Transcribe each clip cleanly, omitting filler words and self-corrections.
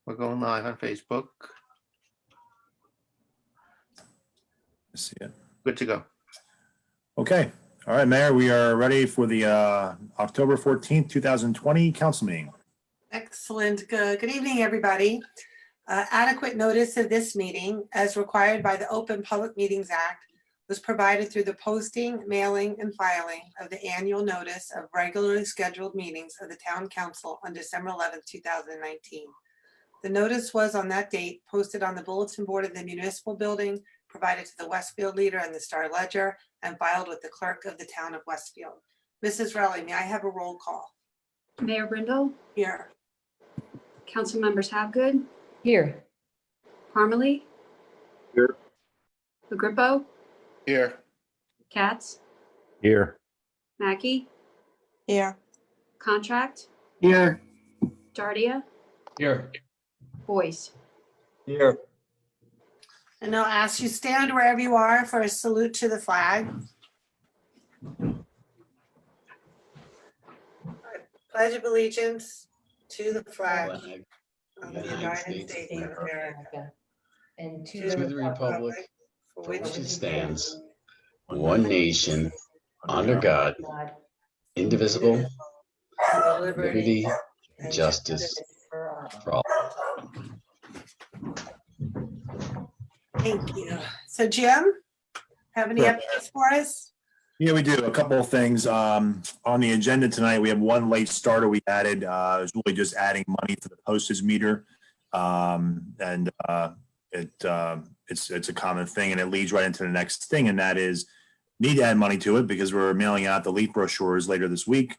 We're going live on Facebook. See it. Good to go. Okay. All right, Mayor, we are ready for the October 14th, 2020 council meeting. Excellent. Good evening, everybody. Adequate notice of this meeting, as required by the Open Public Meetings Act, was provided through the posting, mailing, and filing of the annual notice of regularly scheduled meetings of the Town Council on December 11th, 2019. The notice was on that date posted on the bulletin board of the municipal building, provided to the Westfield Leader and the Star Ledger, and filed with the clerk of the town of Westfield. Mrs. Relly, may I have a roll call? Mayor Brindle, Here. council members Hapgood, Here. Parmalee. Here. Agrippo, Here. Katz, Here. Mackey, Here. Contract, Here. Dardia, Here. Boyce. Here. And I'll ask you stand wherever you are for a salute to the flag. I pledge of allegiance to the flag of the United States of America, And to to the the republic for which which it it stands, one nation, under God, God, indivisible, with liberty liberty, and justice for all. for all. Thank you. So Jim, have any Sure. updates for us? Yeah, we do. A couple of things. On the agenda tonight, we have one late starter we added. It's really just adding money for the postage meter. It's a common thing, and it leads right into the next thing, and that is need to add money to it because we're mailing out the LEAP brochures later this week.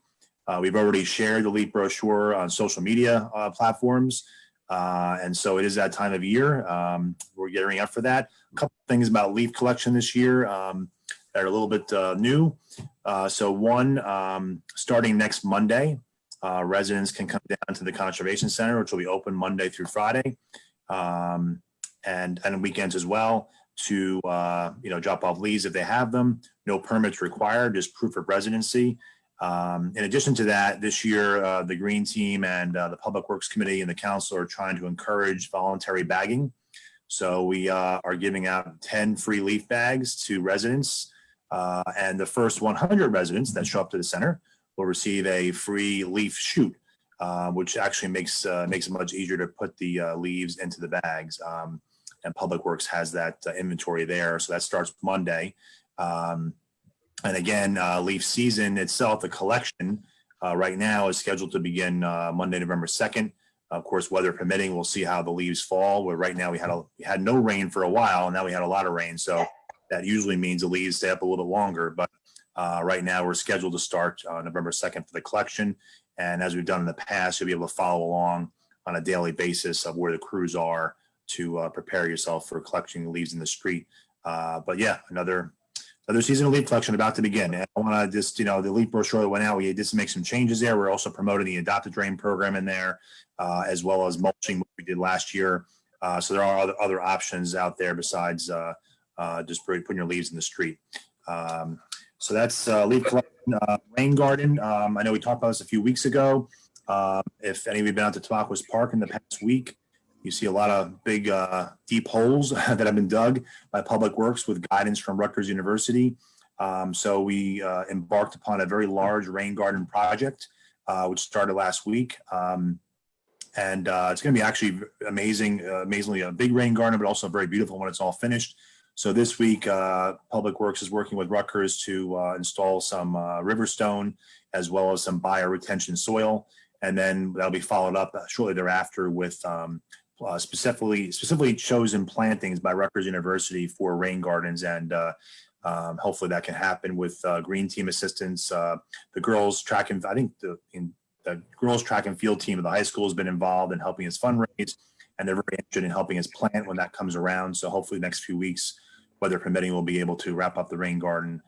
We've already shared the LEAP brochure on social media platforms. And so it is that time of year. We're gearing up for that. A couple of things about leaf collection this year that are a little bit new. So one, starting next Monday, residents can come down to the Conservation Center, which will be open Monday through Friday, and weekends as well, to drop off leaves if they have them. No permits required, just proof of residency. In addition to that, this year, the Green Team and the Public Works Committee and the Council are trying to encourage voluntary bagging. So we are giving out 10 free leaf bags to residents. And the first 100 residents that show up to the center will receive a free leaf chute, which actually makes it much easier to put the leaves into the bags. And Public Works has that inventory there. So that starts Monday. And again, leaf season itself, the collection right now is scheduled to begin Monday, November 2nd. Of course, weather permitting, we'll see how the leaves fall. Where right now we had no rain for a while, and now we had a lot of rain. So that usually means the leaves stay up a little bit longer. But right now we're scheduled to start November 2nd for the collection. And as we've done in the past, you'll be able to follow along on a daily basis of where the crews are to prepare yourself for collecting leaves in the street. But yeah, another season of leaf collection about to begin. And I want to just, the leaf brochure that went out, we did make some changes there. We're also promoting the Adopt a Drain program in there, as well as mulching, what we did last year. So there are other options out there besides just putting your leaves in the street. So that's leaf collection. Rain garden. I know we talked about this a few weeks ago. If any of you have been out to Tabacos Park in the past week, you see a lot of big, deep holes that have been dug by Public Works with guidance from Rutgers University. So we embarked upon a very large rain garden project, which started last week. And it's going to be actually amazingly a big rain garden, but also very beautiful when it's all finished. So this week, Public Works is working with Rutgers to install some riverstone as well as some bioretention soil. And then that'll be followed up shortly thereafter with specifically chosen plantings by Rutgers University for rain gardens, and hopefully that can happen with Green Team assistance. The girls track and the girls track and field team of the high school has been involved in helping us fundraise, and they're very interested in helping us plant when that comes around. So hopefully the next few weeks, weather permitting, we'll be able to wrap up the rain garden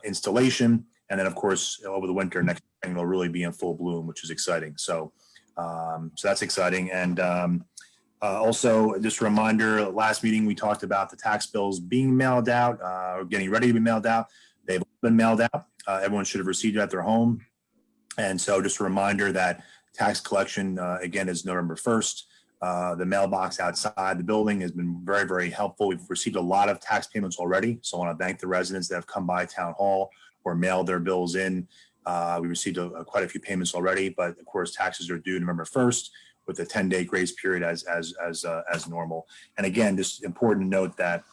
installation, and then of course over the winter next spring it'll really be in full bloom, which is exciting. So that's exciting. And also, just a reminder, last meeting we talked about the tax bills being mailed out or getting ready to be mailed out. They've been mailed out. Everyone should have received it at their home. And so just a reminder that tax collection, again, is November 1st. The mailbox outside the building has been very, very helpful. We've received a lot of tax payments already. So I want to thank the residents that have come by Town Hall or mailed their bills in. We received quite a few payments already, but of course, taxes are due November 1st with a 10-day grace period as normal. And again, just important to note that,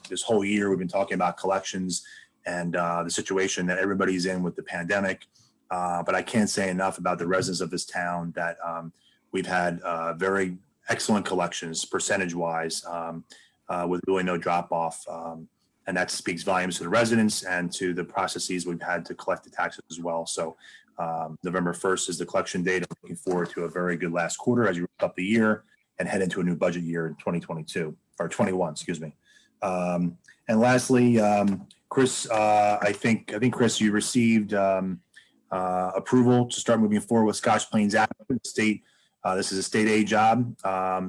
this whole year we've been talking about collections and the situation that everybody's in with the pandemic. But I can't say enough about the residents of this town that we've had very excellent collections percentage-wise with really no drop-off. And that speaks volumes to the residents and to the processes we've had to collect the taxes as well. So November 1st is the collection date. I'm looking forward to a very good last quarter as you wrap up the year and head into a new budget year in 2022 or 21, excuse me. And lastly, Chris, I think Chris, you received approval to start moving forward with Scotch Plains Avenue. State, this is a state aid job,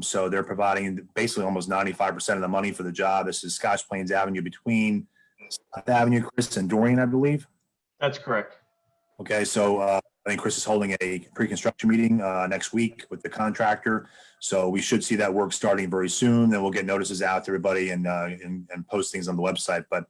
so they're providing basically almost 95% of the money for the job. This is Scotch Plains Avenue between South Avenue, Chris, and Dorian, I believe. That's correct. Okay, so I think Chris is holding a pre-construction meeting next week with the contractor. So we should see that work starting very soon. Then we'll get notices out to everybody and post things on the website. But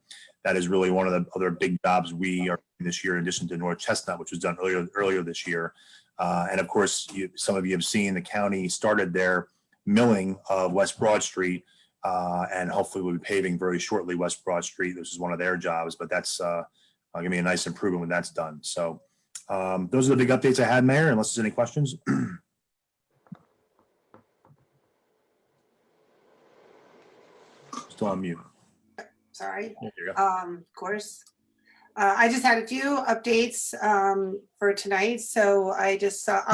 that is really one of the other big jobs we are doing this year, in addition to North Chestnut, which was done earlier this year. And of course, some of you have seen the county started their milling of West Broad Street, and hopefully we'll be paving very shortly West Broad Street. This is one of their jobs, but that's going to be a nice improvement when that's done. So those are the big updates I had, Mayor, unless there's any questions. Still on mute. Sorry. There you go. Of course. I just had a few updates for tonight. So I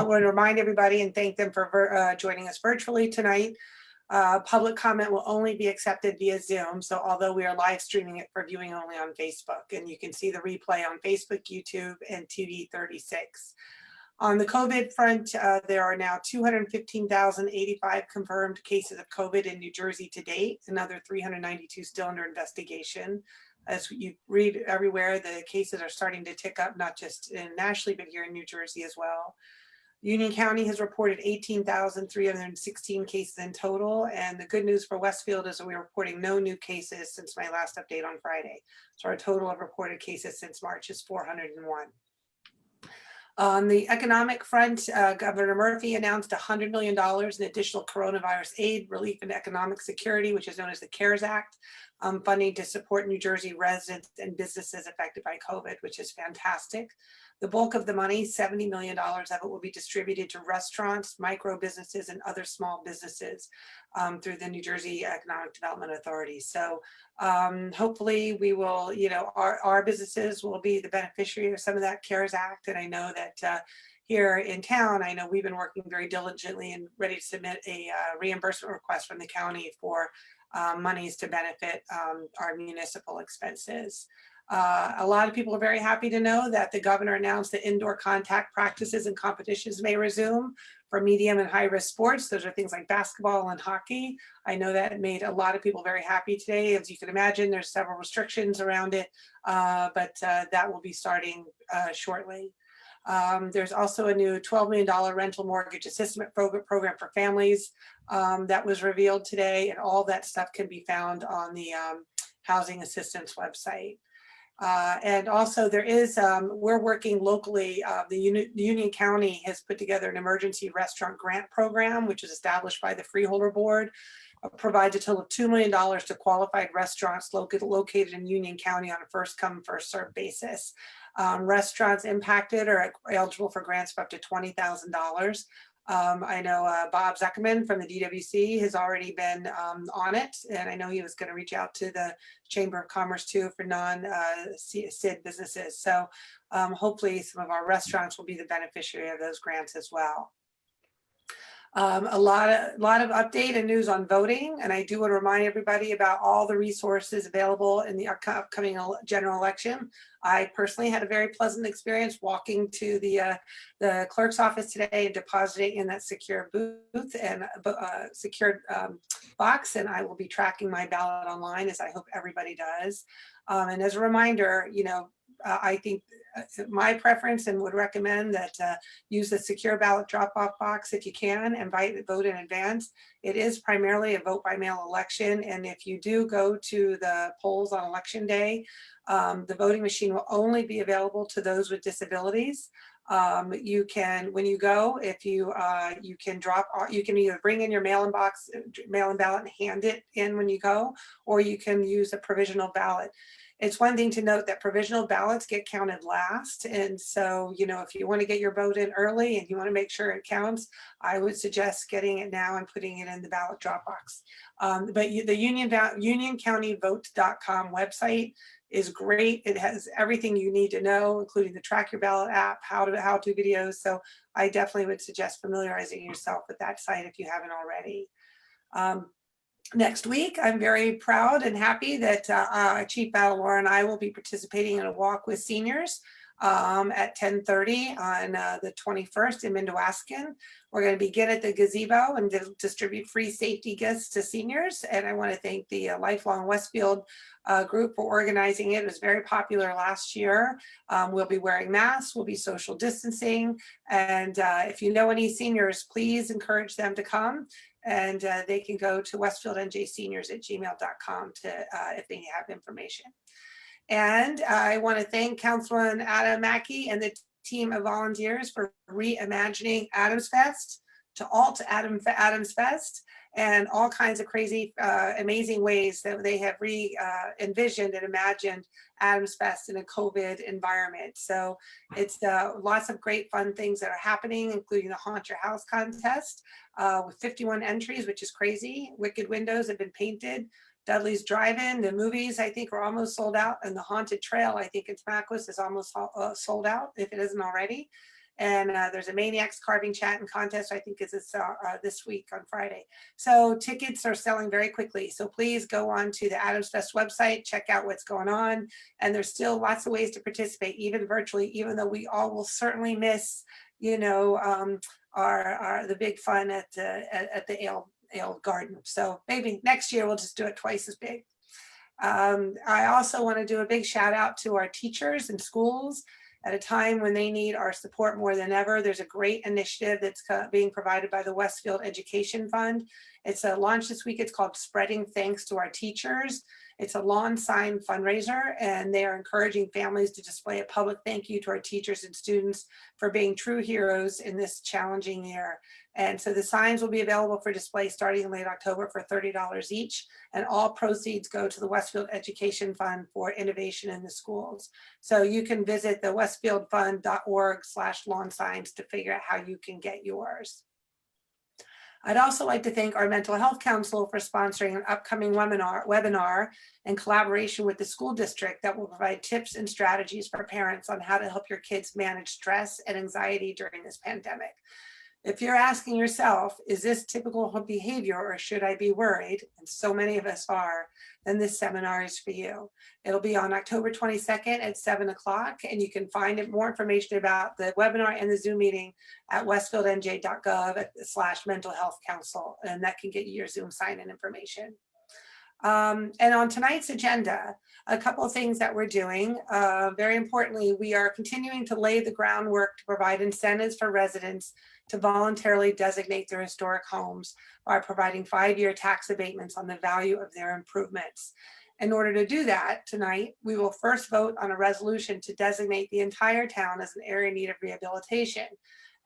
want to remind everybody and thank them for joining us virtually tonight. Public comment will only be accepted via Zoom. So although we are live streaming it for viewing only on Facebook, and you can see the replay on Facebook, YouTube, and TV 36. On the COVID front, there are now 215,085 confirmed cases of COVID in New Jersey to date, another 392 still under investigation. As you read everywhere, the cases are starting to tick up, not just nationally, but here in New Jersey as well. Union County has reported 18,316 cases in total. And the good news for Westfield is that we're reporting no new cases since my last update on Friday. So our total of reported cases since March is 401. On the economic front, Governor Murphy announced $100 million in additional coronavirus aid, relief, and economic security, which is known as the CARES Act, funding to support New Jersey residents and businesses affected by COVID, which is fantastic. The bulk of the money, $70 million of it, will be distributed to restaurants, micro businesses, and other small businesses through the New Jersey Economic Development Authority. So hopefully we will, our businesses will be the beneficiary of some of that CARES Act. And I know that here in town, I know we've been working very diligently and ready to submit a reimbursement request from the county for monies to benefit our municipal expenses. A lot of people are very happy to know that the governor announced that indoor contact practices and competitions may resume for medium and high risk sports. Those are things like basketball and hockey. I know that made a lot of people very happy today. As you can imagine, there's several restrictions around it, but that will be starting shortly. There's also a new $12 million rental mortgage assistance program for families that was revealed today, and all that stuff can be found on the housing assistance website. And also there is, we're working locally, the Union County has put together an emergency restaurant grant program, which is established by the Freeholder Board, provides a total of $2 million to qualified restaurants located in Union County on a first come, first served basis. Restaurants impacted are eligible for grants of up to $20,000. I know Bob Zuckerman from the DWC has already been on it, and I know he was going to reach out to the Chamber of Commerce too for non-SID businesses. So hopefully some of our restaurants will be the beneficiary of those grants as well. A lot of update and news on voting, and I do want to remind everybody about all the resources available in the upcoming general election. I personally had a very pleasant experience walking to the clerk's office today and depositing in that secure booth and secured box, and I will be tracking my ballot online, as I hope everybody does. And as a reminder, I think my preference and would recommend that use the secure ballot drop-off box if you can, and vote in advance. It is primarily a vote by mail election, and if you do go to the polls on election day, the voting machine will only be available to those with disabilities. You can, when you go, if you you can either bring in your mail-in box, mail-in ballot and hand it in when you go, or you can use a provisional ballot. It's one thing to note that provisional ballots get counted last. And so, you know, if you want to get your vote in early and you want to make sure it counts, I would suggest getting it now and putting it in the ballot drop box. But the unioncountyvote.com website is great. It has everything you need to know, including the Track Your Ballot app, how-to videos. So I definitely would suggest familiarizing yourself with that site if you haven't already. Next week, I'm very proud and happy that Chief Battle Laura and I will be participating in a walk with seniors at 10:30 on the 21st in Mindawaskan. We're going to begin at the gazebo and distribute free safety gifts to seniors. And I want to thank the Lifelong Westfield group for organizing it. It was very popular last year. We'll be wearing masks, we'll be social distancing. And if you know any seniors, please encourage them to come. And they can go to westfieldnjseniors@gmail.com to if they have information. And I want to thank Councilman Adam Mackey and the team of volunteers for reimagining Adams Fest to Alt Adams Fest, and all kinds of crazy, amazing ways that they have envisioned and imagined Adams Fest in a COVID environment. So it's lots of great fun things that are happening, including the Haunt Your House contest with 51 entries, which is crazy. Wicked windows have been painted. Dudley's Drive-In, the movies, I think, are almost sold out. And the Haunted Trail, I think, in Tamacus is almost sold out, if it isn't already. And there's a Maniacs Carving Chat and Contest, I think, is this week on Friday. So tickets are selling very quickly. So please go on to the Adams Fest website, check out what's going on. And there's still lots of ways to participate, even virtually, even though we all will certainly miss, you know, the big fun at the Ale Garden. So maybe next year we'll just do it twice as big. I also want to do a big shout out to our teachers and schools at a time when they need our support more than ever. There's a great initiative that's being provided by the Westfield Education Fund. It's launched this week. It's called Spreading Thanks to Our Teachers. It's a lawn sign fundraiser, and they are encouraging families to display a public thank you to our teachers and students for being true heroes in this challenging year. And so the signs will be available for display starting in late October for $30 each, and all proceeds go to the Westfield Education Fund for innovation in the schools. So you can visit the westfieldfund.org/lawn signs to figure out how you can get yours. I'd also like to thank our Mental Health Council for sponsoring an upcoming webinar in collaboration with the school district that will provide tips and strategies for parents on how to help your kids manage stress and anxiety during this pandemic. If you're asking yourself, is this typical behavior or should I be worried? And so many of us are, then this seminar is for you. It'll be on October 22nd at 7 o'clock, and you can find more information about the webinar and the Zoom meeting at westfieldnj.gov/mental health council, and that can get you your Zoom sign-in information. And on tonight's agenda, a couple of things that we're doing. Very importantly, we are continuing to lay the groundwork to provide incentives for residents to voluntarily designate their historic homes by providing 5-year tax abatements on the value of their improvements. In order to do that tonight, we will first vote on a resolution to designate the entire town as an area in need of rehabilitation.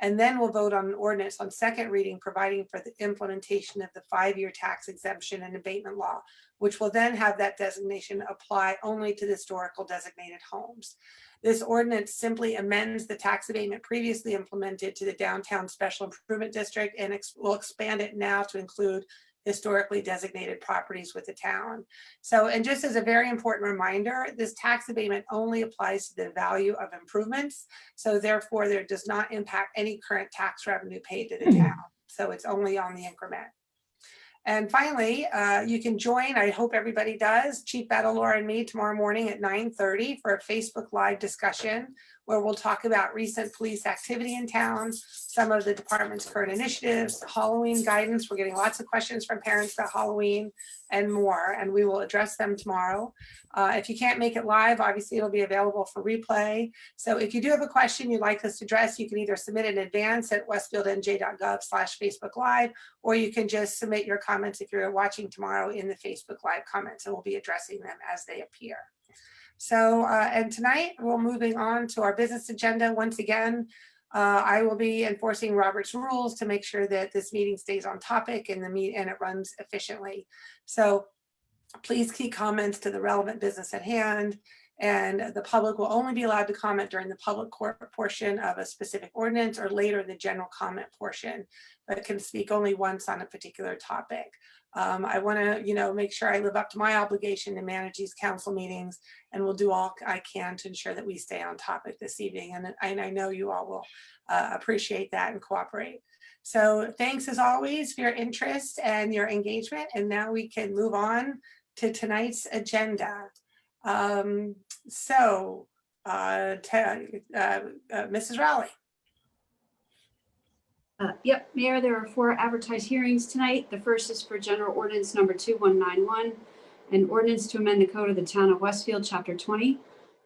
And then we'll vote on an ordinance on second reading, providing for the implementation of the 5-year tax exemption and abatement law, which will then have that designation apply only to the historical designated homes. This ordinance simply amends the tax abatement previously implemented to the Downtown Special Improvement District, and will expand it now to include historically designated properties with the town. So, and just as a very important reminder, this tax abatement only applies to the value of improvements. So therefore, there does not impact any current tax revenue paid to the town. So it's only on the increment. And finally, you can join, I hope everybody does, Chief Battle Laura and me tomorrow morning at 9:30 for a Facebook Live discussion where we'll talk about recent police activity in town, some of the department's current initiatives, Halloween guidance. We're getting lots of questions from parents about Halloween and more, and we will address them tomorrow. If you can't make it live, obviously it'll be available for replay. So if you do have a question you'd like us to address, you can either submit in advance at westfieldnj.gov/Facebook Live, or you can just submit your comments if you're watching tomorrow in the Facebook Live comments, and we'll be addressing them as they appear. So, and tonight we're moving on to our business agenda. Once again, I will be enforcing Robert's rules to make sure that this meeting stays on topic and it runs efficiently. So please keep comments to the relevant business at hand, and the public will only be allowed to comment during the public portion of a specific ordinance or later in the general comment portion, but can speak only once on a particular topic. I want to, make sure I live up to my obligation to manage these council meetings, and will do all I can to ensure that we stay on topic this evening. And I know you all will appreciate that and cooperate. So thanks as always for your interest and your engagement. And now we can move on to tonight's agenda. Mrs. Rowley. Yep, Mayor, there are 4 advertised hearings tonight. The first is for General Ordinance Number 2191, an ordinance to amend the code of the Town of Westfield, Chapter 20.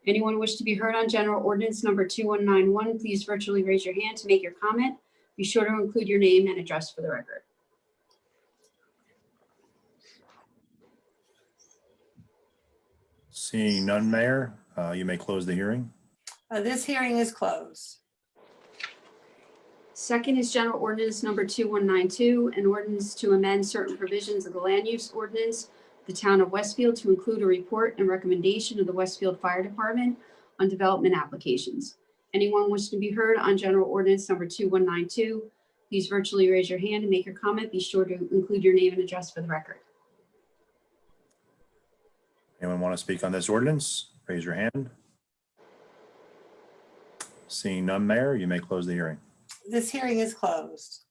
Anyone wish to be heard on General Ordinance Number 2191, please virtually raise your hand to make your comment. Be sure to include your name and address for the record. Seeing none, Mayor, you may close the hearing. This hearing is closed. Second is General Ordinance Number 2192, an ordinance to amend certain provisions of the land use ordinance, the Town of Westfield, to include a report and recommendation of the Westfield Fire Department on development applications. Anyone wishing to be heard on General Ordinance Number 2192, please virtually raise your hand and make your comment. Be sure to include your name and address for the record. Anyone want to speak on this ordinance? Raise your hand. Seeing none, Mayor, you may close the hearing. This hearing is closed.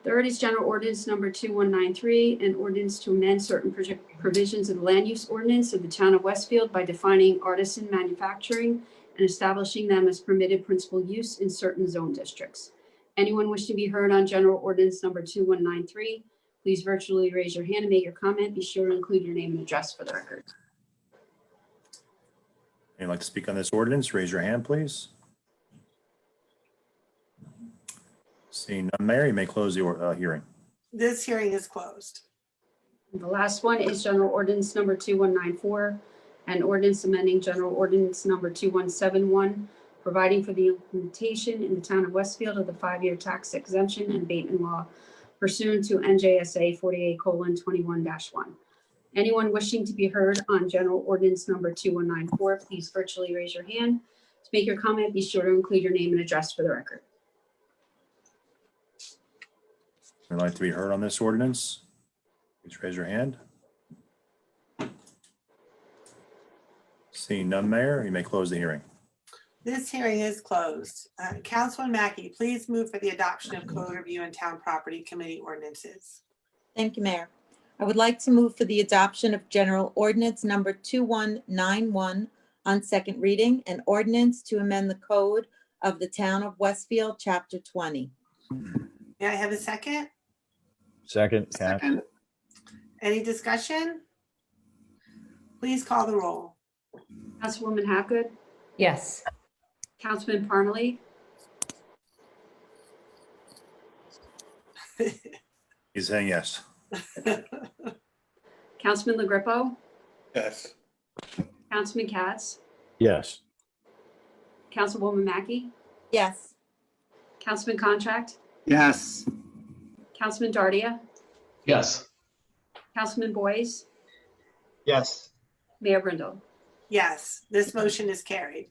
Third is General Ordinance Number 2193, an ordinance to amend certain provisions of the land use ordinance of the Town of Westfield by defining artisan manufacturing and establishing them as permitted principal use in certain zone districts. Anyone wishing to be heard on General Ordinance Number 2193, please virtually raise your hand and make your comment. Be sure to include your name and address for the record. Anyone like to speak on this ordinance? Raise your hand, please. Seeing none, Mayor, you may close the hearing. This hearing is closed. The last one is General Ordinance Number 2194, an ordinance amending General Ordinance Number 2171, providing for the implementation in the Town of Westfield of the 5-year tax exemption and abatement law pursuant to NJSA 48:21-1. Anyone wishing to be heard on General Ordinance Number 2194, please virtually raise your hand. To make your comment, be sure to include your name and address for the record. Would like to be heard on this ordinance? Please raise your hand. Seeing none, Mayor, you may close the hearing. This hearing is closed. Councilman Mackey, please move for the adoption of Code Review and Town Property Committee ordinances. Thank you, Mayor. I would like to move for the adoption of General Ordinance Number 2191 on second reading, an ordinance to amend the code of the Town of Westfield, Chapter 20. May I have a second? Second, Cap. Any discussion? Please call the roll. Councilwoman Hapgood, Yes. Councilman Parmalee, He's saying yes. Councilman LaGrippo, Yes. Councilman Katz, Yes. Councilwoman Mackey, Yes. Councilman Contract, Yes. Councilman Dardia, Yes. Councilman Boyce, Yes. Mayor Brindle. Yes, this motion is carried.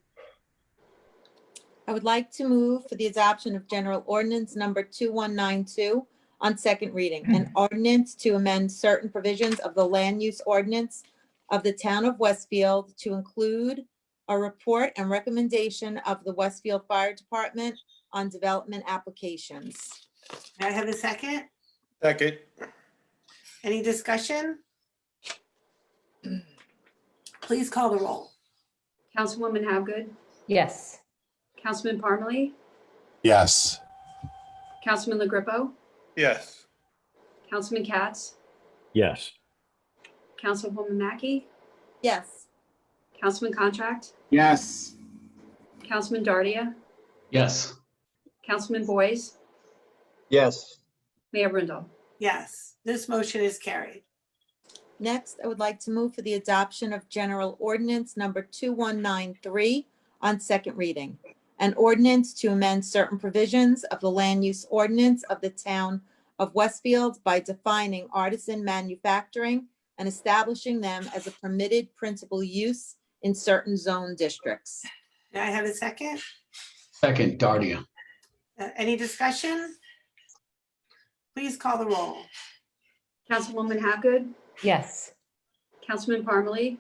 I would like to move for the adoption of General Ordinance Number 2192 on second reading, an ordinance to amend certain provisions of the land use ordinance of the Town of Westfield to include a report and recommendation of the Westfield Fire Department on development applications. May I have a second? Second. Any discussion? Please call the roll. Councilwoman Hapgood, Yes. Councilman Parmalee, Yes. Councilman LaGrepo, Yes. Councilman Katz, Yes. Councilwoman Mackey, yes, Councilman Contract, yes, Councilman Dardia, yes, Councilman Boyce, Yes. Mayor Brindle. Yes, this motion is carried. next, I would like to move for the adoption of General Ordinance Number 2193 on second reading. An ordinance to amend certain provisions of the land use ordinance of the town of Westfield by defining artisan manufacturing and establishing them as a permitted principal use in certain zone districts. May I have a second? second, Dardia, Any discussion? Please call the roll. Councilwoman Hapgood, Yes. Councilman Parmalee,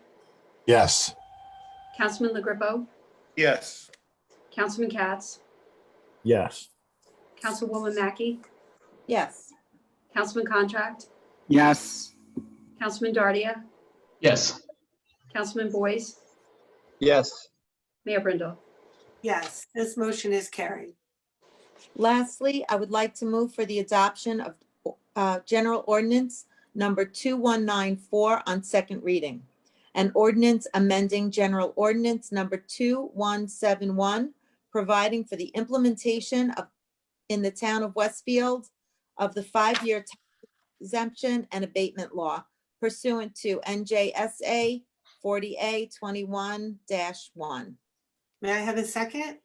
Yes. Councilman LaGrepo, Yes. Councilman Katz, Yes. Councilwoman Mackey, Yes, Councilman Contract, yes, Councilman Dardia, yes, Councilman Boyce, Yes. Mayor Brindle. Yes, this motion is carried. lastly, I would like to move for the adoption of General Ordinance Number 2194 on second reading. An ordinance amending General Ordinance Number 2171, providing for the implementation of, in the town of Westfield, of the 5-year tax exemption and abatement law pursuant to NJSA 40A21-1. May I have a second?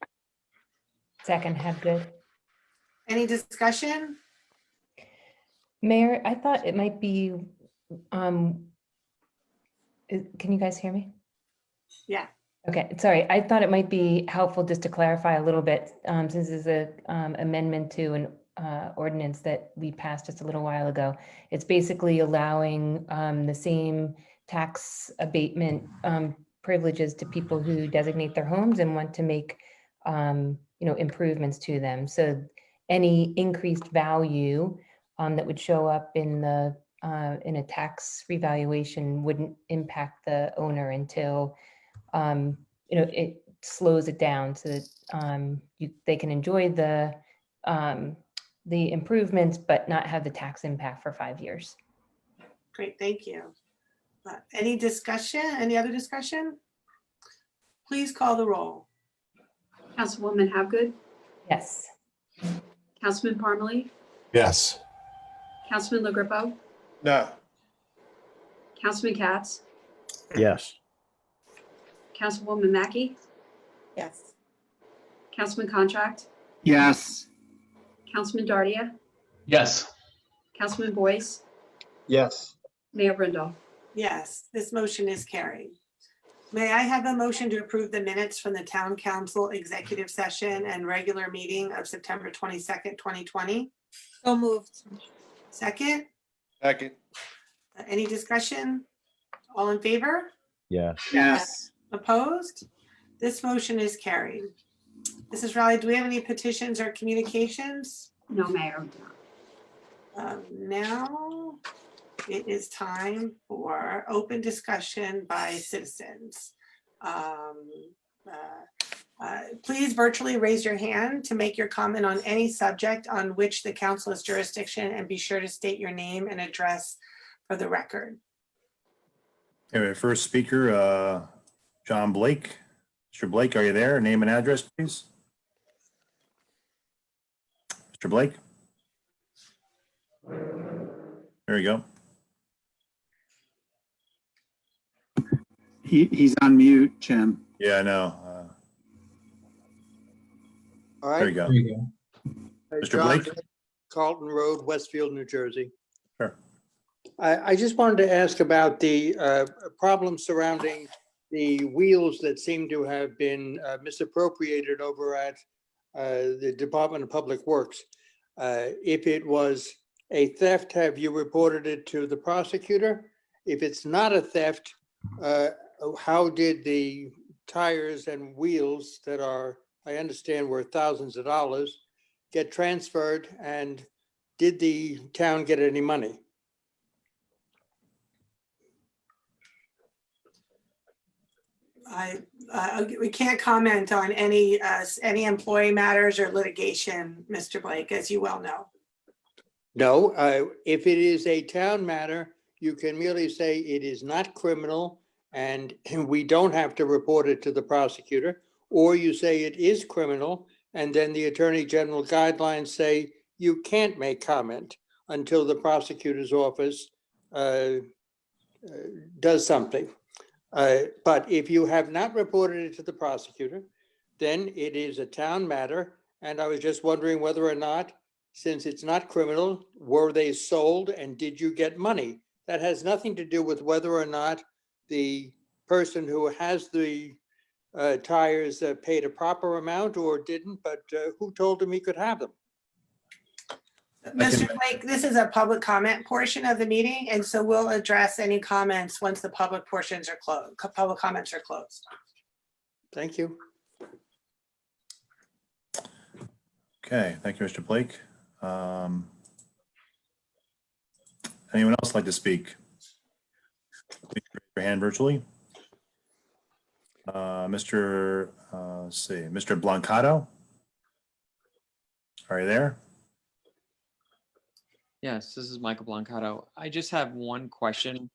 Second, Hapgood. Any discussion? Mayor, I thought it might be, can you guys hear me? Yeah. Okay, sorry. I thought it might be helpful just to clarify a little bit, since it's a amendment to an ordinance that we passed just a little while ago. It's basically allowing the same tax abatement privileges to people who designate their homes and want to make improvements to them. So any increased value that would show up in the in a tax revaluation wouldn't impact the owner until it slows it down so that they can enjoy the improvements, but not have the tax impact for 5 years. Great, thank you. Any discussion, any other discussion? Please call the roll. Councilwoman Hapgood, Yes. Councilman Parmalee, Yes. Councilman LaGrepo, No. Councilman Katz, Yes. Councilwoman Mackey, Yes, Councilman Contract, yes, Councilman Dardia, yes, Councilman Boyce, Yes. Mayor Brindle. Yes, this motion is carried. May I have a motion to approve the minutes from the Town Council Executive Session and regular meeting of September 22nd, 2020? so moved. Second, Second. any discussion? All in favor? Yes. yes. Opposed? This motion is carried. Mrs. Riley, do we have any petitions or communications? No, Mayor. Now it is time for open discussion by citizens. Please virtually raise your hand to make your comment on any subject on which the council has jurisdiction, and be sure to state your name and address for the record. Anyway, first speaker, John Blake. Mr. Blake, are you there? Name and address, please. Mr. Blake? There you go. He's on mute, Jim. Yeah, I know. All There you right. go. Hey, Mr. John, Blake? Carlton Road, Westfield, New Jersey. Sure. I just wanted to ask about the problem surrounding the wheels that seem to have been misappropriated over at the Department of Public Works. If it was a theft, have you reported it to the prosecutor? If it's not a theft, how did the tires and wheels that are, I understand, were thousands of dollars, get transferred, and did the town get any money? we can't comment on any employee matters or litigation, Mr. Blake, as you well know. No, if it is a town matter, you can merely say it is not criminal and we don't have to report it to the prosecutor. Or you say it is criminal and then the Attorney General guidelines say you can't make comment until the prosecutor's office does something. But if you have not reported it to the prosecutor, then it is a town matter. And I was just wondering whether or not, since it's not criminal, were they sold and did you get money? That has nothing to do with whether or not the person who has the tires paid a proper amount or didn't, but who told him he could have them? Mr. Blake, this is a public comment portion of the meeting, and so we'll address any comments once the public portions are closed, public comments are closed. Thank you. Okay, thank you, Mr. Blake. Anyone else like to speak? Please raise your hand virtually. Mr. Let's see, Mr. Blancato. Are you there? Yes, this is Michael Blancato. I just have one question.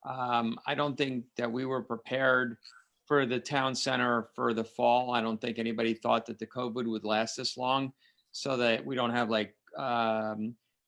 I don't think that we were prepared for the town center for the fall. I don't think anybody thought that the COVID would last this long, so that we don't have like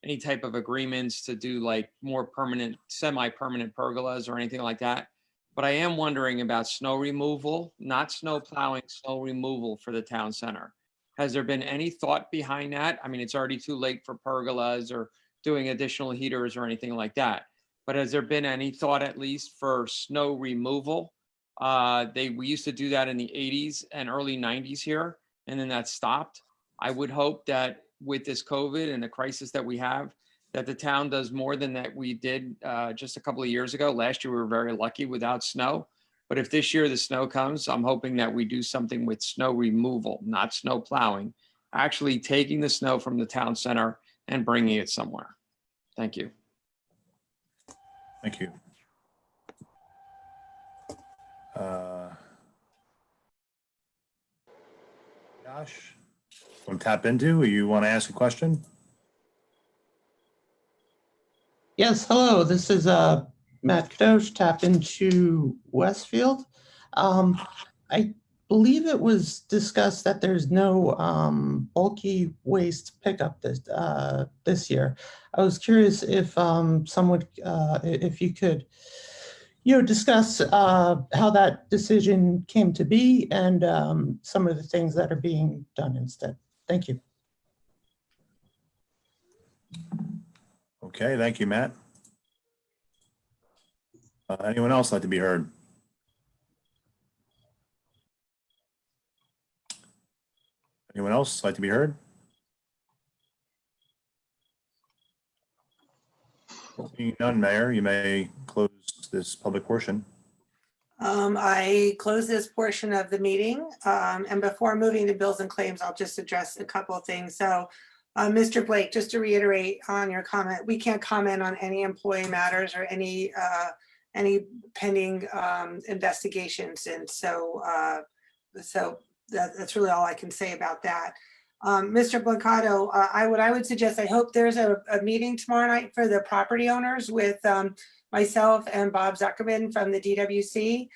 any type of agreements to do like more permanent, semi-permanent pergolas or anything like that. But I am wondering about snow removal, not snow plowing, snow removal for the town center. Has there been any thought behind that? I mean, it's already too late for pergolas or doing additional heaters or anything like that. But has there been any thought at least for snow removal? We used to do that in the 80s and early 90s here, and then that stopped. I would hope that with this COVID and the crisis that we have, that the town does more than that we did just a couple of years ago. Last year, we were very lucky without snow. But if this year the snow comes, I'm hoping that we do something with snow removal, not snow plowing, actually taking the snow from the town center and bringing it somewhere. Thank you. Thank you. Josh, want to tap into, or you want to ask a question? Yes, hello, this is Matt Kadosh, tapped into Westfield. I believe it was discussed that there's no bulky waste pickup this year. I was curious if if you could, discuss how that decision came to be and some of the things that are being done instead. Thank you. Okay, thank you, Matt. Anyone else like to be heard? Anyone else like to be heard? Seeing none, Mayor, you may close this public portion. I close this portion of the meeting. And before moving to bills and claims, I'll just address a couple of things. So, Mr. Blake, just to reiterate on your comment, we can't comment on any employee matters or any pending investigations. And so, that's really all I can say about that. Mr. Blancato, I would suggest, I hope there's a meeting tomorrow night for the property owners with myself and Bob Zuckerman from the DWC.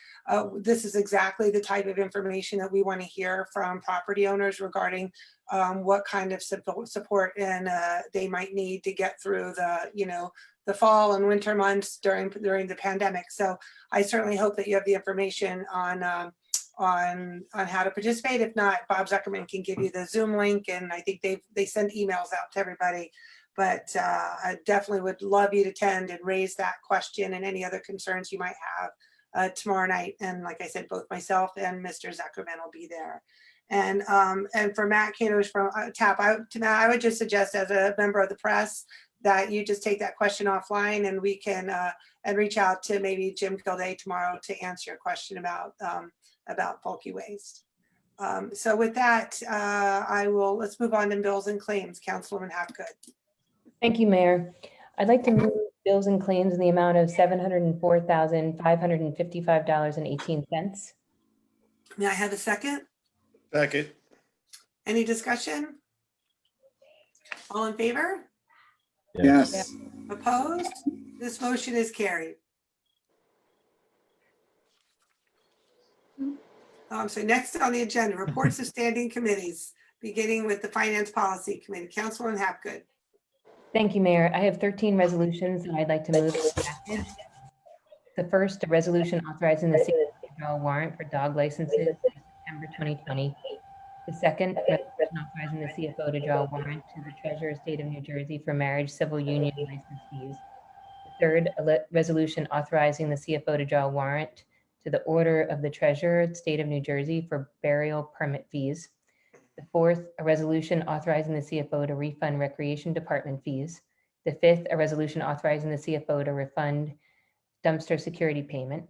This is exactly the type of information that we want to hear from property owners regarding what kind of support and they might need to get through the fall and winter months during the pandemic. So I certainly hope that you have the information on how to participate. If not, Bob Zuckerman can give you the Zoom link, and I think they send emails out to everybody. But I definitely would love you to attend and raise that question and any other concerns you might have tomorrow night. And like I said, both myself and Mr. Zuckerman will be there. And for Matt Kadosh from TAP, I would just suggest, as a member of the press, that you just take that question offline, and we can and reach out to maybe Jim Kilday tomorrow to answer your question about bulky waste. So with that, let's move on to bills and claims. Councilwoman Hapgood. Thank you, Mayor. I'd like to move bills and claims in the amount of $704,555.18. May I have a second? Second. Any discussion? All in favor? Yes. Opposed? This motion is carried. So next on the agenda, reports of standing committees, beginning with the Finance Policy Committee. Councilwoman Hapgood. Thank you, Mayor. I have 13 resolutions that I'd like to move. to passage. The first, a resolution authorizing the city to draw a warrant for dog licenses in September 2020. The second, resolution authorizing the CFO to draw a warrant to the Treasurer, State of New Jersey for marriage civil union license fees. The third, a resolution authorizing the CFO to draw a warrant to the Order of the Treasurer, State of New Jersey for burial permit fees. The fourth, a resolution authorizing the CFO to refund Recreation Department fees. The fifth, a resolution authorizing the CFO to refund dumpster security payment.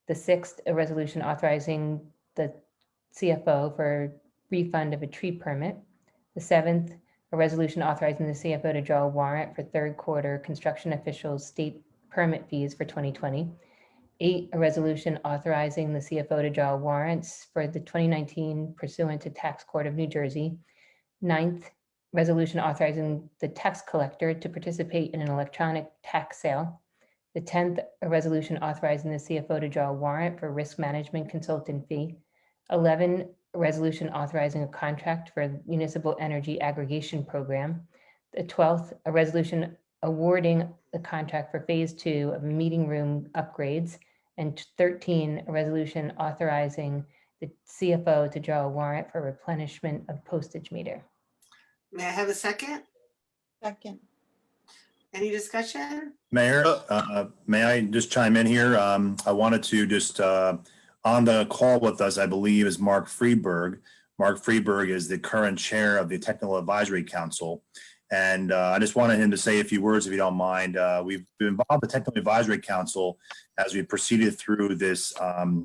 The sixth, a resolution authorizing the CFO for refund of a tree permit. The seventh, a resolution authorizing the CFO to draw a warrant for third quarter construction officials state permit fees for 2020. 8, a resolution authorizing the CFO to draw warrants for the 2019 pursuant to Tax Court of New Jersey. 9th, resolution authorizing the tax collector to participate in an electronic tax sale. The 10th, a resolution authorizing the CFO to draw a warrant for risk management consultant fee. 11, a resolution authorizing a contract for municipal energy aggregation program. The 12th, a resolution awarding the contract for phase 2 of meeting room upgrades. And 13, a resolution authorizing the CFO to draw a warrant for replenishment of postage meter. May I have a second? Second. Any discussion? Mayor, may I just chime in here? I wanted to just, on the call with us, I believe, is Mark Freeberg. Mark Freeberg is the current chair of the Technical Advisory Council. And I just wanted him to say a few words, if you don't mind. We've been involved with the Technical Advisory Council as we proceeded through this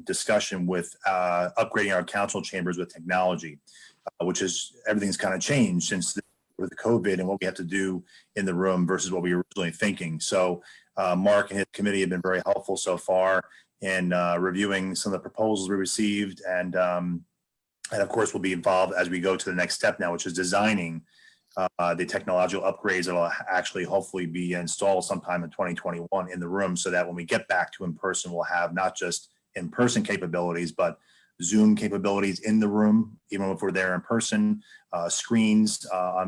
discussion with upgrading our council chambers with technology, which is everything's kind of changed since with COVID and what we have to do in the room versus what we were originally thinking. So Mark and his committee have been very helpful so far in reviewing some of the proposals we received. And of course, we'll be involved as we go to the next step now, which is designing the technological upgrades that will actually hopefully be installed sometime in 2021 in the room, so that when we get back to in-person, we'll have not just in-person capabilities, but Zoom capabilities in the room, even if we're there in person, screens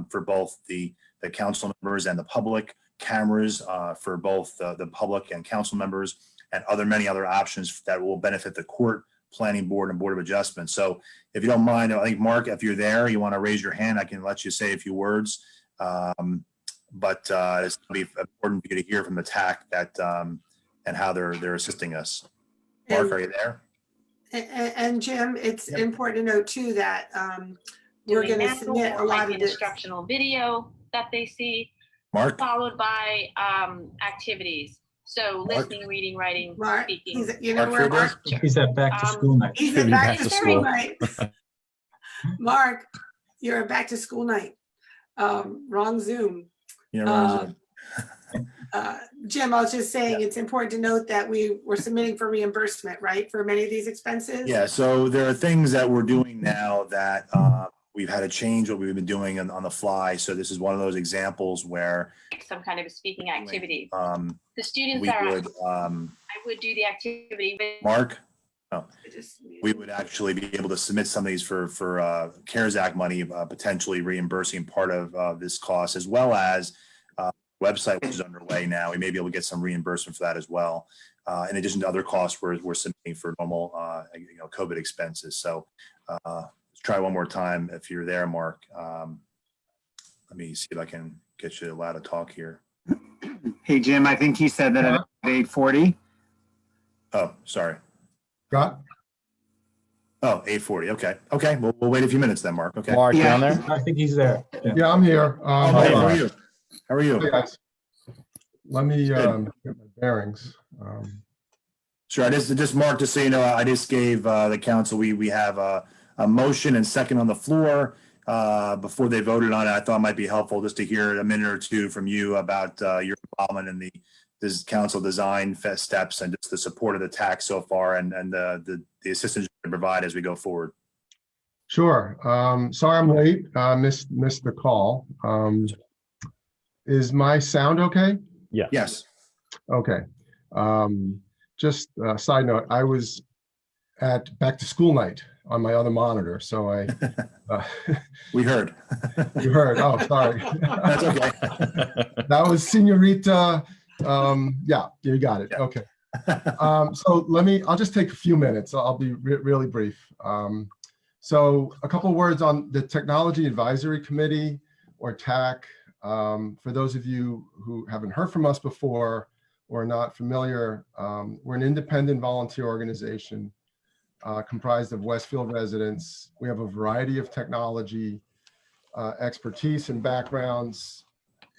for both the council members and the public, cameras for both the public and council members, and many other options that will benefit the court, planning board, and board of adjustment. So if you don't mind, I think, Mark, if you're there, you want to raise your hand, I can let you say a few words. But it's going to be important for you to hear from the TAC that and how they're assisting us. Mark, are you there? And Jim, it's important to note too that we're going to submit a lot of this instructional video that they see, Mark, followed by activities. So Mark? listening, reading, writing, Mark, speaking. you know Mark where Friedrich? Mark? He's at back to school night. He's at back to school night. Mark, you're at back to school night. Wrong Zoom. Yeah, wrong Zoom. Jim, I was just saying, it's important to note that we were submitting for reimbursement, right, for many of these expenses? Yeah, so there are things that we're doing now that we've had to change what we've been doing on the fly. So this is one of those examples where Some kind of a speaking activity. the students we are, would, I would do the activity. Mark, I just- we would actually be able to submit some of these for CARES Act money, potentially reimbursing part of this cost, as well as website, which is underway now. We may be able to get some reimbursement for that as well. In addition to other costs we're submitting for normal, COVID expenses. So let's try one more time. If you're there, Mark, let me see if I can get you allowed to talk here. Hey, Jim, I think he said that at 8:40. Oh, sorry. Scott? Oh, 8:40. Okay. Okay. We'll wait a few minutes then, Mark. Okay. Mark, Yeah. down there? I think he's there. Yeah, I'm here. Hey, how are you? How are you? Hey, guys. Let me get Good. my bearings. Sure. Just Mark, just so you know, I just gave the council, we have a motion and second on the floor before they voted on it. I thought it might be helpful just to hear a minute or two from you about your involvement in the this council design steps and just the support of the TAC so far and the assistance you can provide as we go forward. Sure. Sorry I'm late. Missed the call. Is my sound okay? Yes. Okay. Just a side note, I was at back to school night on my other monitor, so I We heard. you heard. Oh, sorry. That's okay. That was Senorita. Yeah, you got it. Okay. So I'll just take a few minutes. I'll be really brief. So a couple words on the Technology Advisory Committee, or TAC. For those of you who haven't heard from us before or are not familiar, we're an independent volunteer organization comprised of Westfield residents. We have a variety of technology expertise and backgrounds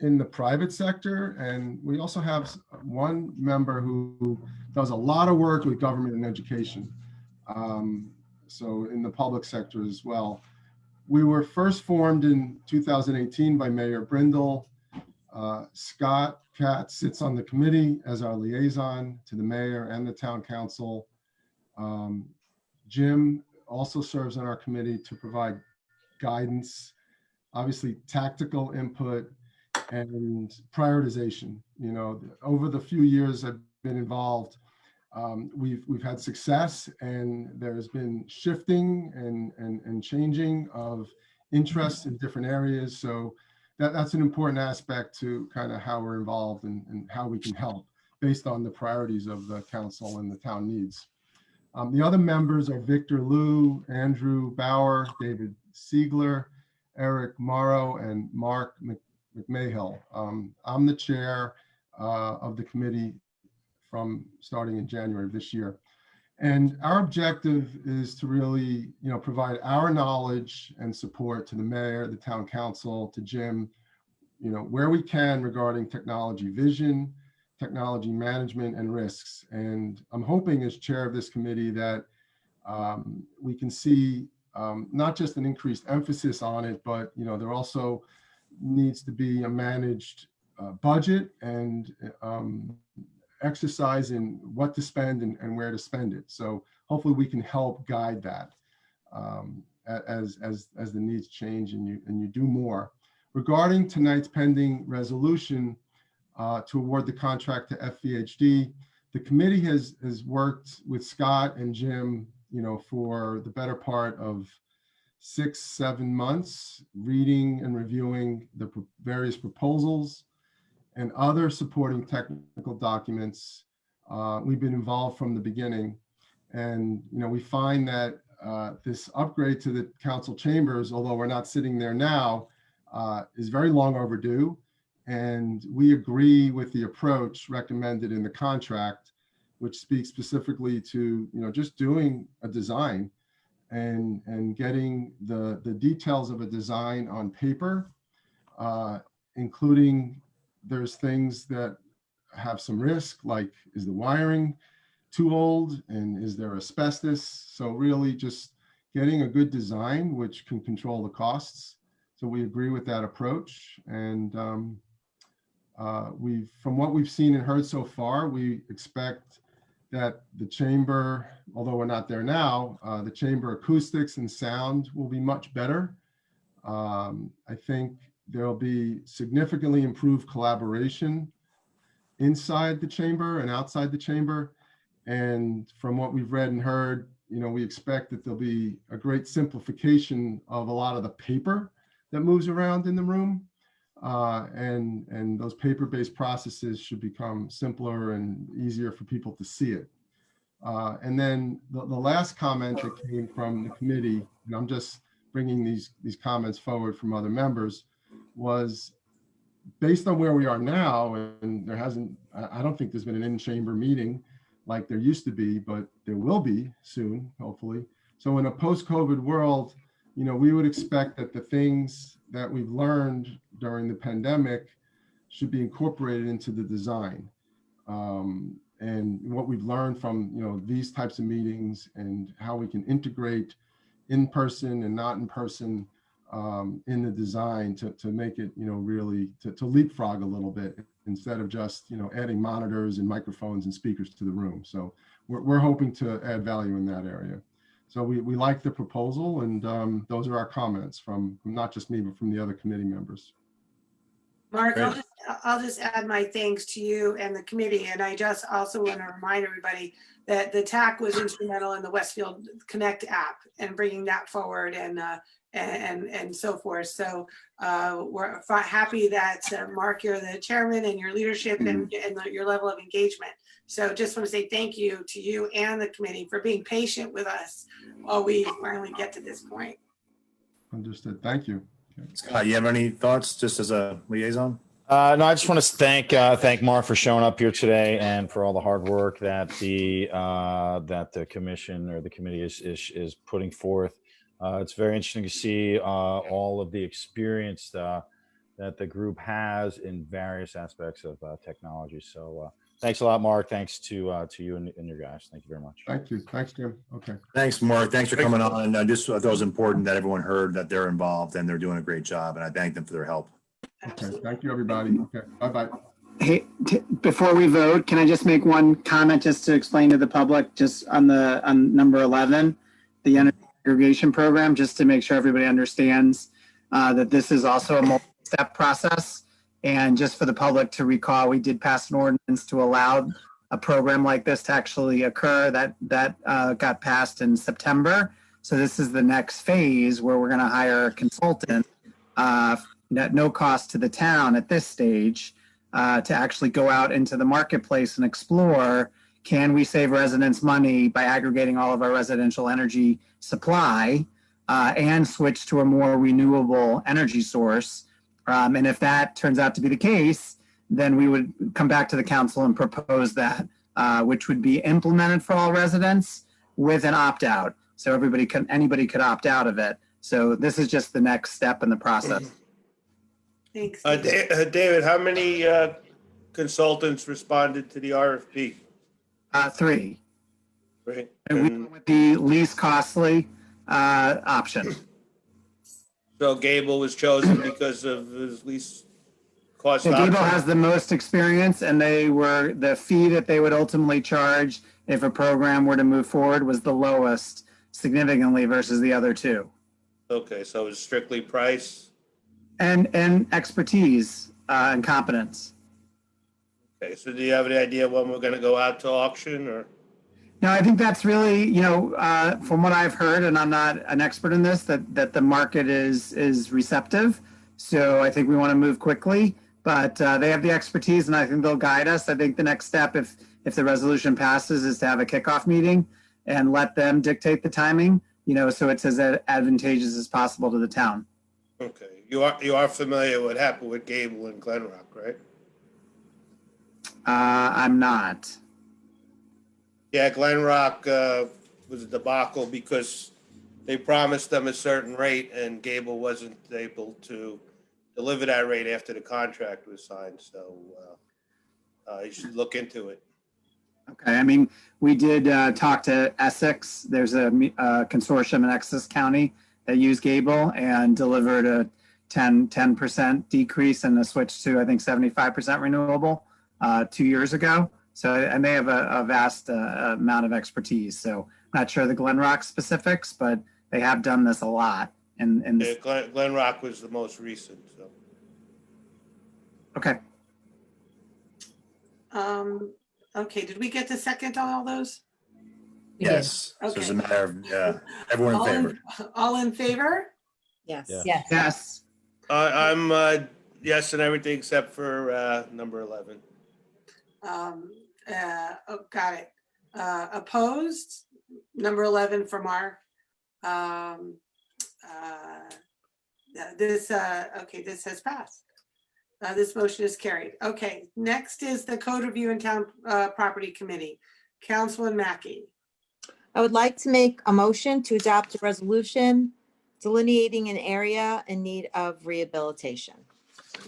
in the private sector. And we also have one member who does a lot of work with government and education. So in the public sector as well. We were first formed in 2018 by Mayor Brindle. Scott Katz sits on the committee as our liaison to the mayor and the town council. Jim also serves on our committee to provide guidance, obviously tactical input and prioritization. You know, over the few years I've been involved, we've had success, and there's been shifting and changing of interests in different areas. So that's an important aspect to kind of how we're involved and how we can help based on the priorities of the council and the town needs. The other members are Victor Liu, Andrew Bauer, David Siegler, Eric Morrow, and Mark McMahill. I'm the chair of the committee from starting in January of this year. And our objective is to really, provide our knowledge and support to the mayor, the town council, to Jim, where we can regarding technology vision, technology management, and risks. And I'm hoping as chair of this committee that we can see not just an increased emphasis on it, but there also needs to be a managed budget and exercise in what to spend and where to spend it. So hopefully we can help guide that as the needs change and you do more. Regarding tonight's pending resolution to award the contract to FVHD, the committee has worked with Scott and Jim, for the better part of 6-7 months, reading and reviewing the various proposals and other supporting technical documents. We've been involved from the beginning. And we find that this upgrade to the council chambers, although we're not sitting there now, is very long overdue. And we agree with the approach recommended in the contract, which speaks specifically to just doing a design and getting the details of a design on paper, including there's things that have some risk, like is the wiring too old and is there asbestos? So really just getting a good design which can control the costs. So we agree with that approach. And from what we've seen and heard so far, we expect that the chamber, although we're not there now, the chamber acoustics and sound will be much better. I think there'll be significantly improved collaboration inside the chamber and outside the chamber. And from what we've read and heard, we expect that there'll be a great simplification of a lot of the paper that moves around in the room. And those paper-based processes should become simpler and easier for people to see it. And then the last comment that came from the committee, and I'm just bringing these comments forward from other members, was based on where we are now, and I don't think there's been an in-chamber meeting like there used to be, but there will be soon, hopefully. So in a post-COVID world, we would expect that the things that we've learned during the pandemic should be incorporated into the design. And what we've learned from these types of meetings and how we can integrate in person and not in person in the design to make it really to leapfrog a little bit instead of just, adding monitors and microphones and speakers to the room. So we're hoping to add value in that area. So we like the proposal, and those are our comments from not just me, but from the other committee members. Mark, Great. I'll just add my thanks to you and the committee. And I just also want to remind everybody that the TAC was instrumental in the Westfield Connect app and bringing that forward and so forth. So we're happy that Mark, you're the chairman, and your leadership and your level of engagement. So just want to say thank you to you and the committee for being patient with us while we finally get to this point. Understood. Thank you. Scott, you have any thoughts just as a liaison? No, I just want to thank Mark for showing up here today and for all the hard work that the commission or the committee is putting forth. It's very interesting to see all of the experience that the group has in various aspects of technology. So thanks a lot, Mark. Thanks to you and your guys. Thank you very much. Thank you. Thanks, Jim. Okay. Thanks, Mark. Thanks for coming on. And I just thought it was important that everyone heard that they're involved and they're doing a great job. And I thank them for their help. Okay. Thank you, everybody. Okay. Bye-bye. Hey, before we vote, can I just make one comment just to explain to the public, just on number 11, the energy aggregation program, just to make sure everybody understands that this is also a multi-step process. And just for the public to recall, we did pass an ordinance to allow a program like this to actually occur. That got passed in September. So this is the next phase where we're going to hire a consultant at no cost to the town at this stage to actually go out into the marketplace and explore, can we save residents money by aggregating all of our residential energy supply and switch to a more renewable energy source. And if that turns out to be the case, then we would come back to the council and propose that, which would be implemented for all residents with an opt-out. So anybody could opt out of it. So this is just the next step in the process. Thanks. David, how many consultants responded to the RFP? 3. Right. And we went with the least costly option. So Gable was chosen because of his least cost So Gable option? has the most experience, and the fee that they would ultimately charge if a program were to move forward was the lowest significantly versus the other 2. Okay, so it's strictly price? And expertise and competence. Okay, so do you have any idea when we're going to go out to auction, or? No, I think that's really, from what I've heard, and I'm not an expert in this, that the market is receptive. So I think we want to move quickly, but they have the expertise, and I think they'll guide us. I think the next step, if the resolution passes, is to have a kickoff meeting and let them dictate the timing, so it's as advantageous as possible to the town. Okay, you are familiar with what happened with Gable and Glen Rock, right? I'm not. Yeah, Glen Rock was a debacle because they promised them a certain rate and Gable wasn't able to deliver that rate after the contract was signed. So you should look into it. Okay, I mean, we did talk to Essex. There's a consortium in Essex County that used Gable and delivered a 10% decrease and a switch to, I think, 75% renewable 2 years ago. So, and they have a vast amount of expertise. So I'm not sure the Glen Rock specifics, but they have done this a lot. Yeah, Glen Rock was the most recent. So. Okay. Okay, did we get the second on all those? Yes. So it's a matter of everyone in favor. All in favor? Yes. Yes. Yes. I'm yes and everything except for number 11. Got it. Opposed? Number 11 for Mark. This has passed. This motion is carried. Okay, next is the Code Review and Town Property Committee. Councilman Mackey. I would like to make a motion to adopt a resolution delineating an area in need of rehabilitation.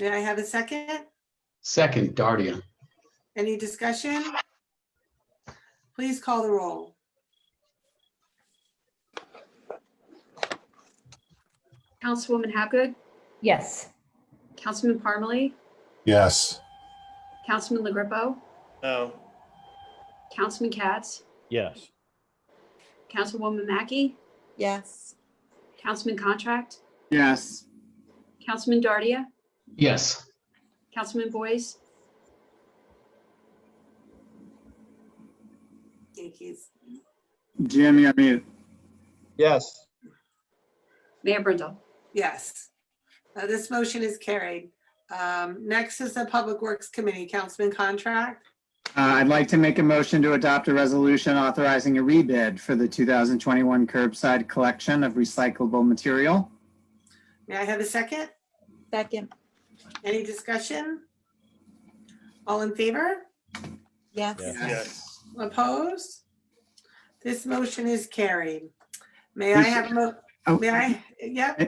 May I have a second? Second, Dardia. Any discussion? Please call the roll. Councilwoman Hapgood, Yes. Councilman Parmalee, Yes. Councilman LaGrepo, No. Councilman Katz, Yes. Councilwoman Mackey, Yes. Councilman Contract, Yes. Councilman Dardia, Yes. Councilman Boyce, Yankees. Jim, you're mute. Yes. Mayor Brindle. Yes. This motion is carried. Next is the Public Works Committee, Councilman Contract. I'd like to make a motion to adopt a resolution authorizing a rebid for the 2021 curbside collection of recyclable material. May I have a second? Second. Any discussion? All in favor? Yes. Yes. Yes. Opposed? This motion is carried. May I have a Oh. may I, yep,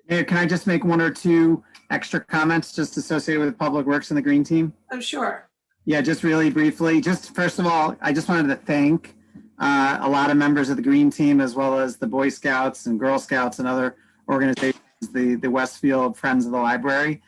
Mayor, can I just make one or two extra comments just associated with Public Works and the Green Team? oh, sure. Yeah, just really briefly, just first of all, I just wanted to thank a lot of members of the Green Team, as well as the Boy Scouts and Girl Scouts and other organizations, the Westfield Friends of the Library.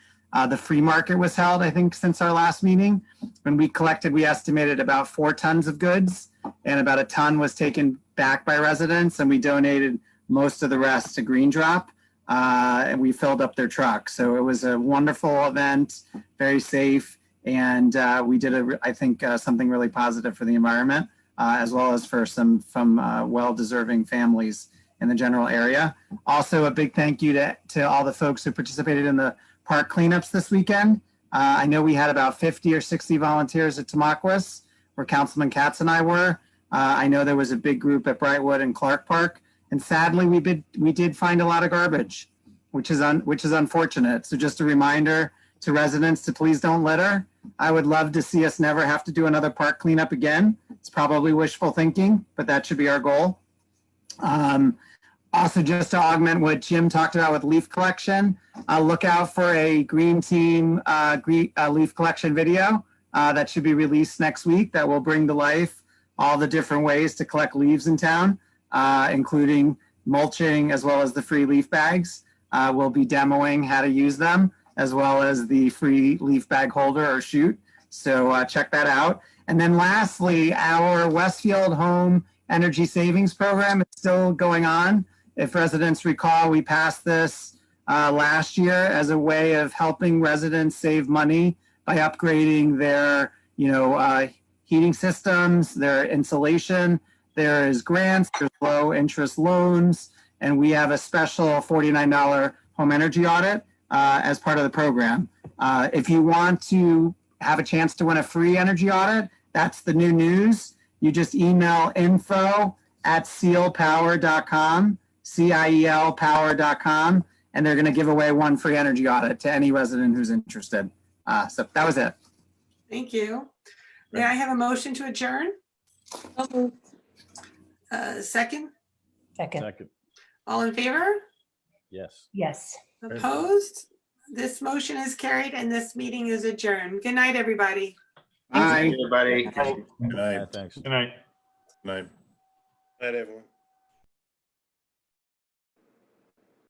The free market was held, I think, since our last meeting. When we collected, we estimated about 4 tons of goods, and about a ton was taken back by residents, and we donated most of the rest to Green Drop, and we filled up their trucks. So it was a wonderful event, very safe. And we did, I think, something really positive for the environment, as well as for some well-deserving families in the general area. Also, a big thank you to all the folks who participated in the park cleanups this weekend. I know we had about 50 or 60 volunteers at Tamaqua, where Councilman Katz and I were. I know there was a big group at Brightwood and Clark Park. And sadly, we did find a lot of garbage, which is unfortunate. So just a reminder to residents to please don't litter. I would love to see us never have to do another park cleanup again. It's probably wishful thinking, but that should be our goal. Also, just to augment what Jim talked about with leaf collection, look out for a Green Team leaf collection video that should be released next week that will bring to life all the different ways to collect leaves in town, including mulching as well as the free leaf bags. We'll be demoing how to use them, as well as the free leaf bag holder or chute. So check that out. And then lastly, our Westfield Home Energy Savings Program is still going on. If residents recall, we passed this last year as a way of helping residents save money by upgrading their, heating systems, their insulation. There is grants, there's low interest loans, and we have a special $49 home energy audit as part of the program. If you want to have a chance to win a free energy audit, that's the new news. You just email info@cielpower.com, CIEL-power.com, and they're going to give away one free energy audit to any resident who's interested. So that was it. Thank you. May I have a motion to adjourn? Second? Second. All in favor? Yes. Yes. Opposed? This motion is carried and this meeting is adjourned. Good night, everybody. Bye. Everybody. Good night. Thanks. Night, everyone.